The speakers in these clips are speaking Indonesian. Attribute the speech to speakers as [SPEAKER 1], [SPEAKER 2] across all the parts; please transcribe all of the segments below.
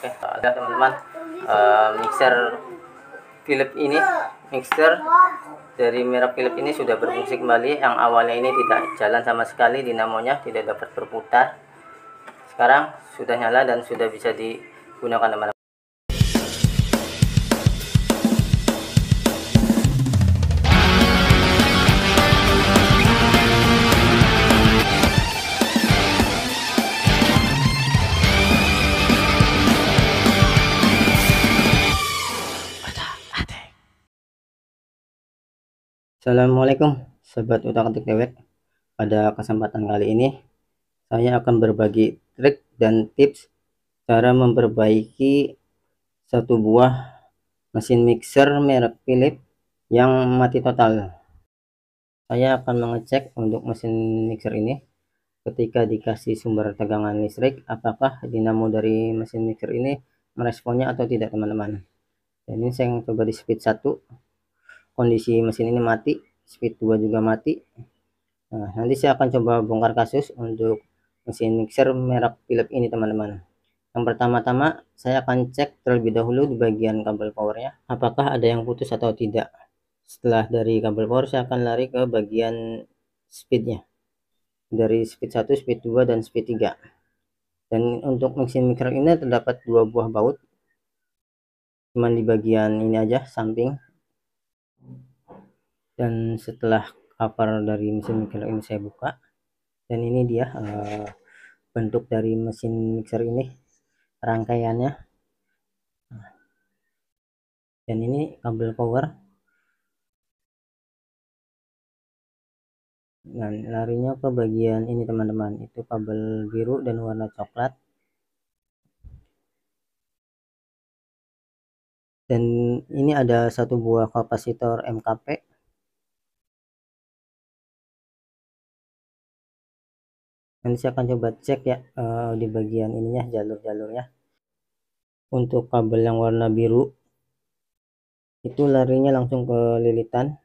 [SPEAKER 1] Oke, ada teman-teman, mixer Philips ini, mixer dari merek Philips ini sudah berfungsi kembali. Yang awalnya ini tidak jalan sama sekali, dinamonya tidak dapat berputar. Sekarang sudah nyala dan sudah bisa digunakan teman-teman. Assalamualaikum sobat utak atik dewek. Pada kesempatan kali ini saya akan berbagi trik dan tips cara memperbaiki satu buah mesin mixer merek Philips yang mati total. Saya akan mengecek untuk mesin mixer ini ketika dikasih sumber tegangan listrik, apakah dinamo dari mesin mixer ini meresponnya atau tidak teman-teman. Dan ini saya coba di speed 1, kondisi mesin ini mati, speed 2 juga mati. Nah, nanti saya akan coba bongkar kasus untuk mesin mixer merek Philips ini teman-teman. Yang pertama-tama saya akan cek terlebih dahulu di bagian kabel powernya, apakah ada yang putus atau tidak. Setelah dari kabel power saya akan lari ke bagian speednya, dari speed 1, speed 2, dan speed 3. Dan untuk mesin mixer ini terdapat 2 buah baut, cuman di bagian ini aja, samping. Dan setelah cover dari mesin mixer ini saya buka, dan ini dia bentuk dari mesin mixer ini, rangkaiannya. Dan ini kabel power. Nah, larinya ke bagian ini teman-teman, itu kabel biru dan warna coklat. Dan ini ada satu buah kapasitor MKP. Nanti saya akan coba cek ya di bagian ininya, jalur-jalurnya. Untuk kabel yang warna biru itu larinya langsung ke lilitan,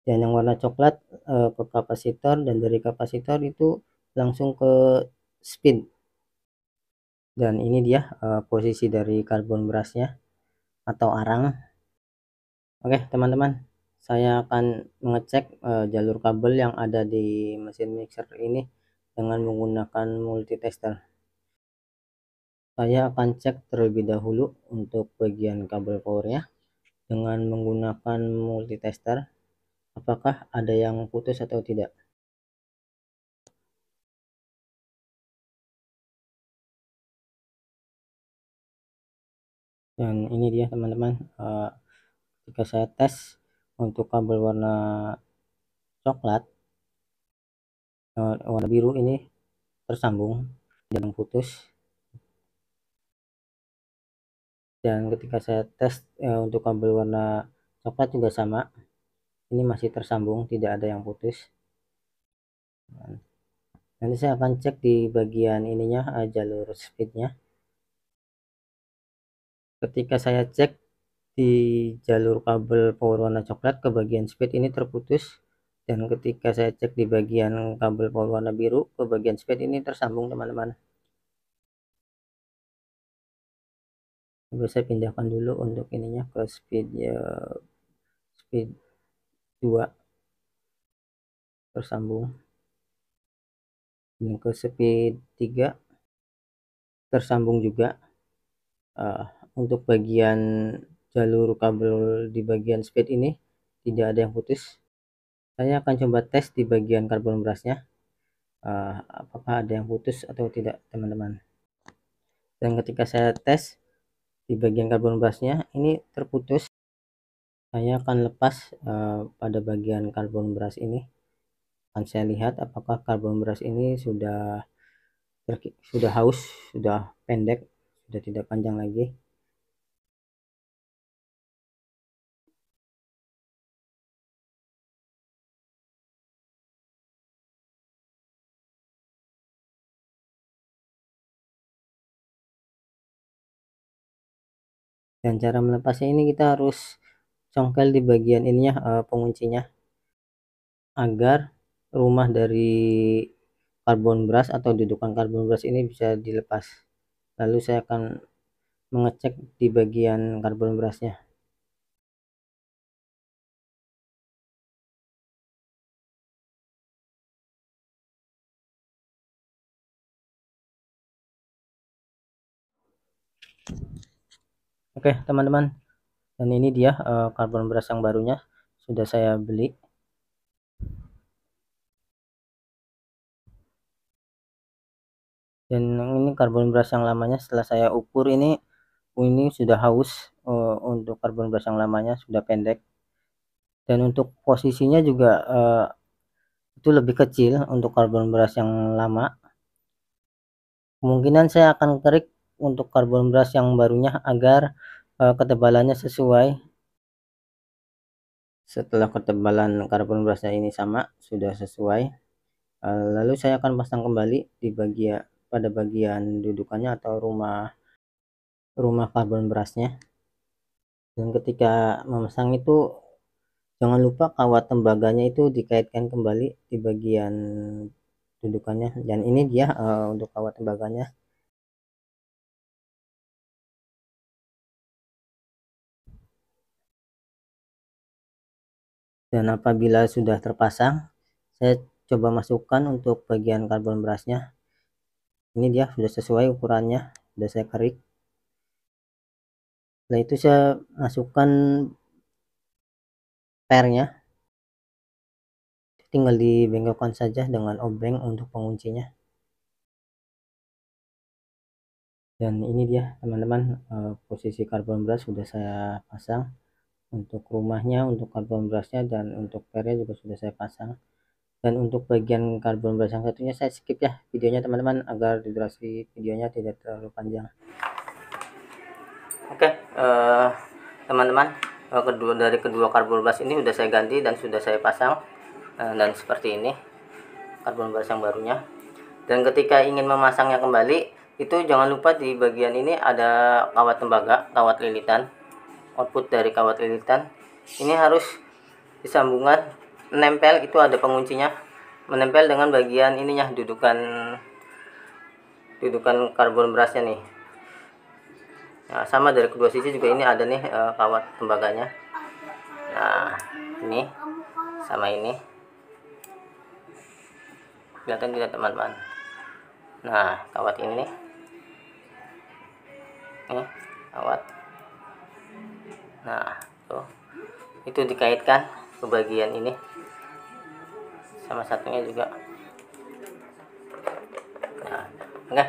[SPEAKER 1] dan yang warna coklat ke kapasitor, dan dari kapasitor itu langsung ke speed. Dan ini dia posisi dari karbon brusnya atau arang. Oke teman-teman, saya akan mengecek jalur kabel yang ada di mesin mixer ini dengan menggunakan multitester. Saya akan cek terlebih dahulu untuk bagian kabel powernya dengan menggunakan multitester, apakah ada yang putus atau tidak. Dan ini dia teman-teman, jika saya tes untuk kabel warna coklat, warna biru ini tersambung, tidak putus. Dan ketika saya tes untuk kabel warna coklat juga sama, ini masih tersambung, tidak ada yang putus. Nanti saya akan cek di bagian ininya, jalur speednya. Ketika saya cek di jalur kabel power warna coklat ke bagian speed ini terputus, dan ketika saya cek di bagian kabel power warna biru ke bagian speed ini tersambung teman-teman. Coba saya pindahkan dulu untuk ininya ke speed 2, tersambung, dan ke speed 3 tersambung juga. Untuk bagian jalur kabel di bagian speed ini tidak ada yang putus. Saya akan coba tes di bagian karbon brusnya, apakah ada yang putus atau tidak teman-teman. Dan ketika saya tes di bagian karbon brusnya ini terputus, saya akan lepas pada bagian karbon brush ini. Akan saya lihat apakah karbon brush ini sudah haus, sudah pendek, sudah tidak panjang lagi. Dan cara melepasnya ini kita harus congkel di bagian ininya, penguncinya, agar rumah dari karbon brush atau dudukan karbon brush ini bisa dilepas. Lalu saya akan mengecek di bagian karbon berasnya. Oke teman-teman, dan ini dia karbon beras yang barunya sudah saya beli. Dan ini karbon beras yang lamanya setelah saya ukur ini sudah haus. Untuk karbon beras yang lamanya sudah pendek, dan untuk posisinya juga itu lebih kecil untuk karbon beras yang lama. Kemungkinan saya akan kerik untuk karbon beras yang barunya agar ketebalannya sesuai. Setelah ketebalan karbon berasnya ini sama, sudah sesuai, lalu saya akan pasang kembali di pada bagian dudukannya atau rumah karbon berasnya. Dan ketika memasang itu jangan lupa kawat tembaganya itu dikaitkan kembali di bagian dudukannya, dan ini dia untuk kawat tembaganya. Dan apabila sudah terpasang, saya coba masukkan untuk bagian karbon berasnya. Ini dia sudah sesuai ukurannya, sudah saya kerik. Setelah itu saya masukkan pernya, tinggal dibengkokkan saja dengan obeng untuk penguncinya. Dan ini dia teman-teman, posisi karbon beras sudah saya pasang untuk rumahnya, untuk karbon berasnya, dan untuk pernya juga sudah saya pasang. Dan untuk bagian karbon beras yang satunya saya skip ya videonya teman-teman, agar durasi videonya tidak terlalu panjang. Oke teman-teman, dari kedua karbon beras ini sudah saya ganti dan sudah saya pasang, dan seperti ini karbon beras yang barunya. Dan ketika ingin memasangnya kembali, itu jangan lupa di bagian ini ada kawat tembaga, kawat lilitan. Output dari kawat lilitan ini harus disambungan, menempel, itu ada penguncinya, menempel dengan bagian ininya, dudukan karbon berasnya nih. Nah, sama dari kedua sisi juga ini ada nih kawat tembaganya. Nah, ini sama ini. Kelihatan tidak teman-teman? Nah, kawat ini nih. Ini kawat. Nah, tuh. Itu dikaitkan ke bagian ini. Sama satunya juga. Nah, oke.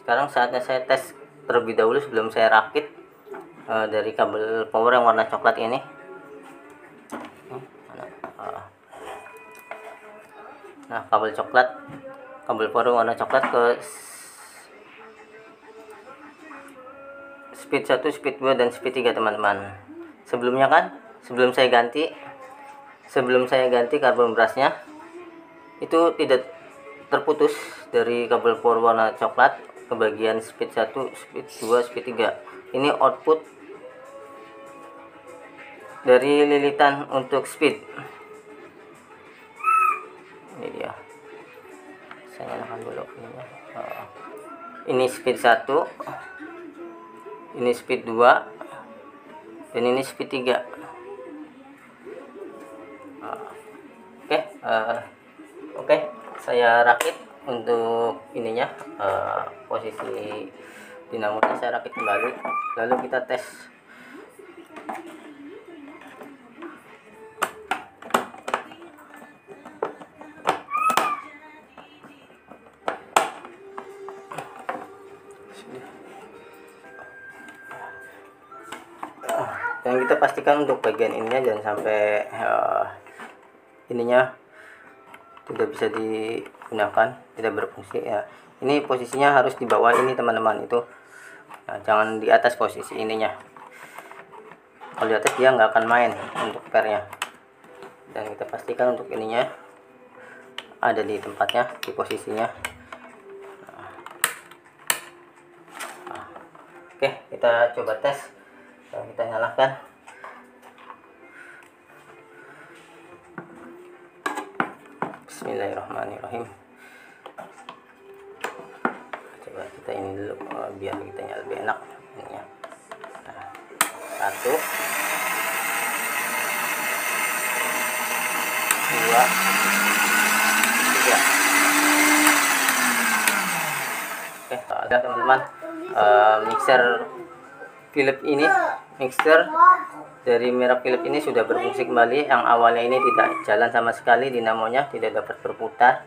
[SPEAKER 1] Sekarang saatnya saya tes terlebih dahulu sebelum saya rakit dari kabel power yang warna coklat ini. Nah, kabel power warna coklat ke speed 1, speed 2, dan speed 3 teman-teman. Sebelumnya kan, sebelum saya ganti karbon berasnya, itu tidak terputus dari kabel power warna coklat ke bagian speed 1, speed 2, speed 3. Ini output dari lilitan untuk speed. Ini dia. Saya nyalakan dulu ininya. Ini speed 1, ini speed 2, dan ini speed 3. Oke, saya rakit untuk ininya, posisi dinamonya saya rakit kembali, lalu kita tes. Dan kita pastikan untuk bagian ininya jangan sampai ininya tidak bisa digunakan, tidak berfungsi ya. Ini posisinya harus di bawah ini teman-teman, itu jangan di atas posisi ininya. Kalau di atas dia nggak akan main untuk pernya. Dan kita pastikan untuk ininya ada di tempatnya, di posisinya. Oke, kita coba tes. Kita nyalakan. Bismillahirrahmanirrahim. coba kita ini dulu biar kitanya lebih enak ininya. Nah, 1 2 3. Oke, ada teman-teman mixer Philips ini, mixer dari merek Philips ini sudah berfungsi kembali. Yang awalnya ini tidak jalan sama sekali, dinamonya tidak dapat berputar.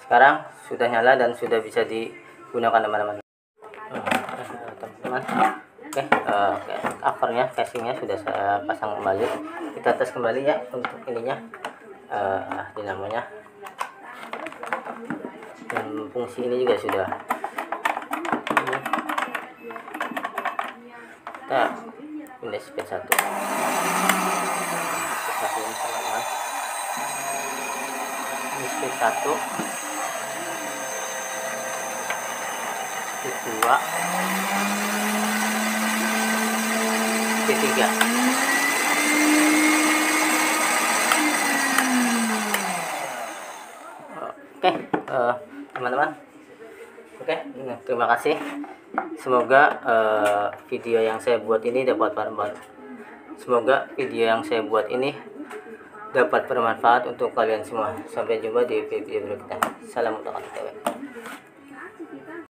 [SPEAKER 1] Sekarang sudah nyala dan sudah bisa digunakan teman-teman. Oke, covernya, casingnya sudah saya pasang kembali. Kita tes kembali ya untuk ininya, dinamonya. Dan fungsi ini juga sudah. Kita pindah speed 1. Speed 1 ini teman-teman. Ini speed 1. Speed 2. Speed 3. Oke, teman-teman. Oke, terima kasih. Semoga video yang saya buat ini dapat bermanfaat untuk kalian semua. Sampai jumpa di video berikutnya. Salam untuk